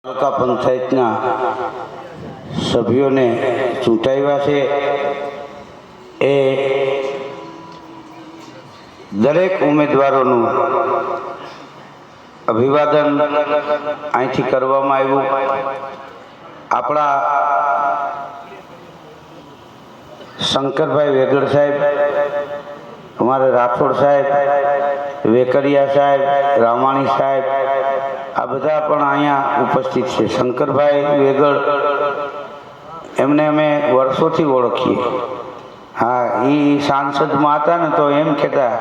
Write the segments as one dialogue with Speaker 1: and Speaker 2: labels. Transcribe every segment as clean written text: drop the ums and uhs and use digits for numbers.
Speaker 1: તાલુકા પંચાયતના સભ્યોને ચૂંટાવ્યા છે એ દરેક ઉમેદવારોનું અભિવાદન અહીંથી કરવામાં આવ્યું। આપણા શંકરભાઈ વેગડ સાહેબ, અમારે રાઠોડ સાહેબ, વેકરિયા સાહેબ, રામાણી સાહેબ, આ બધા પણ અહીંયા ઉપસ્થિત છે। શંકરભાઈ વેગડ એમને અમે વર્ષોથી ઓળખીએ। હા, એ સાંસદમાં હતા ને તો એમ કહેતા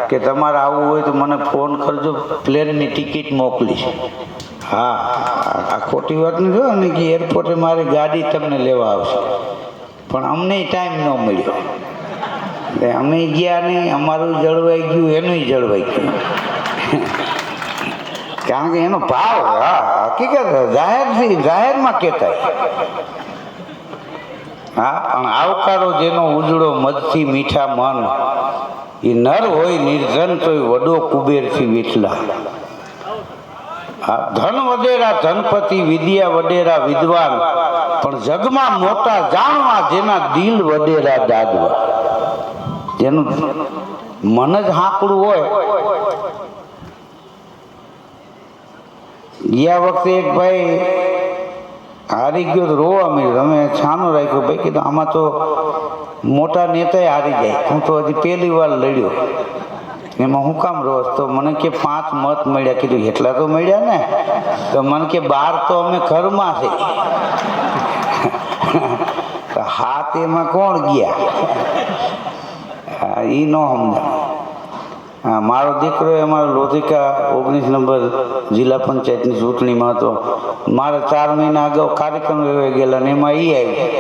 Speaker 1: કે તમારે આવવું હોય તો મને ફોન કરજો, પ્લેનની ટિકિટ મોકલીશ। હા, આ ખોટી વાત નથી જો ને કે એરપોર્ટે મારી ગાડી તમને લેવા આવશે, પણ અમને ટાઈમ ન મળ્યો એટલે અમે ગયા નહીં। અમારું જળવાઈ ગયું, એનું જળવાઈ ગયું કારણ કે એનો ભાવ હકીકત જાહેરમાં કહેતા। હા, પણ આવકારો જેનો ઉજળો મધથી મીઠા મન, એ નર હોય નિર્ધન તોય વડો કુબેરથી વીટલા। હા, ધન વડેરા ધનપતિ, વિદ્યા વડેરા વિદ્વાન, પણ જગમાં મોટા જાણવા જેના દિલ વડેરા દાદવા। જેનું મન જ હાંકડું હોય। ગયા વખતે એક ભાઈ હારી ગયો તો રોવા મળ્યો, અમે છાનો રાખ્યો। ભાઈ કીધું આમાં તો મોટા નેતા હારી જાય, હું તો હજી પહેલી વાર લડ્યો, એમાં હું કામ રોજ? તો મને કે 5 મત મળ્યા। કીધું એટલા તો મળ્યા ને? તો મને કે 12 તો અમે ઘરમાં છે હાથ એમાં કોણ ગયા? એ ન સમજાય। હા, મારો દીકરો અમારો લોધિકા 19 નંબર જિલ્લા પંચાયતની ચૂંટણીમાં હતો। મારે 4 મહિના અગાઉ કાર્યક્રમ લેવાઈ ગયેલા ને એમાં એ આવ્યું,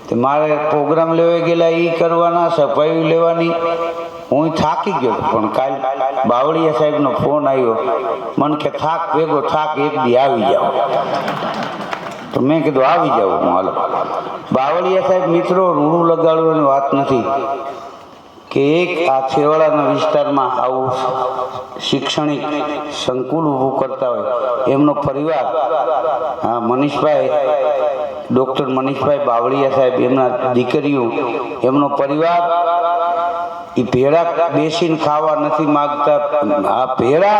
Speaker 1: તો મારે પ્રોગ્રામ લેવાઈ ગયેલા, એ કરવાના, સફાઈ લેવાની, હું થાકી ગયો। પણ કાલ બાવળિયા સાહેબનો ફોન આવ્યો, મને કે થાક ભેગો થાક, એક દી આવી જાઓ। તો મેં કીધું આવી જાઉં હું, હાલો। બાવળિયા સાહેબ મિત્રો, રૂડું લગાડવાની વાત નથી કે એક આ છેવાડાના વિસ્તારમાં આવું શૈક્ષણિક સંકુલ ઊભું કરતા હોય, એમનો પરિવાર, હા, મનીષભાઈ, ડૉક્ટર મનીષભાઈ બાવળિયા સાહેબ, એમના દીકરીઓ, એમનો પરિવાર, એ ભેળા બેસીને ખાવા નથી માગતા। આ ભેળા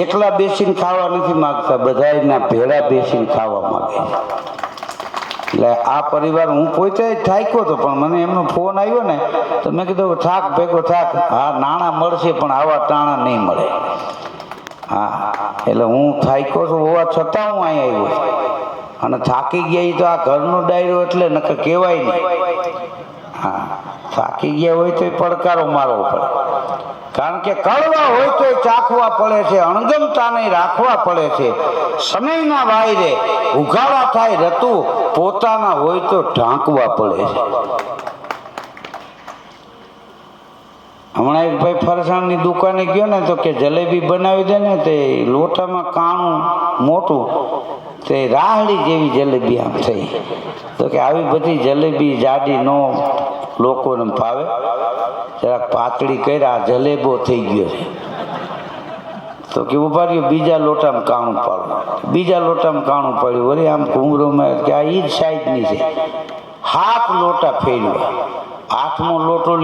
Speaker 1: એકલા બેસીને ખાવા નથી માગતા, બધા એના ભેળા બેસીને ખાવા માગે। એટલે આ પરિવાર, હું પોતે જ થાક્યો હતો, પણ મને એમનો ફોન આવ્યો ને તો મેં કીધું થાક ભેગો થાક, હા નાણાં મળશે પણ આવા ટાણા નહીં મળે। હા, એટલે હું થાક્યો છું હોવા છતાં હું અહીં આવ્યો, અને થાકી ગયા તો આ ઘરનો ડાયરો એટલે નકર કહેવાય નહીં। હા, થાકી ગયા હોય તો પડકારો મારવો પડે, કારણ કે કડવા હોય તો ચાખવા પડે છે, અણગમતાને રાખવા પડે છે। સમયના વાયરે ઉઘાડા થાય રતું, પોતાના હોય તો ઢાંકવા પડે છે। હમણાં એક ભાઈ ફરસાણની દુકાને ગયો ને તો કે જલેબી બનાવી દે ને, તે લોટામાં કાણું મોટું, તે રાહડી જેવી જલેબી આમ થઈ। તો કે આવી બધી જલેબી જાડી નો લોકોને ભાવે, જરાક પાતળી કર્યા, જલેબો થઈ ગયો છે। તો કે ઉભા રહ્યો, બીજા લોટામાં કાણું પાડું, બીજા લોટામાં કાણું પાડ્યું, વળી આમ ઘૂમરોમાં કે આ ઈ જ સાઈઝની છે। 7 લોટા ફેરવ્યા, 8મો લોટો લીધો।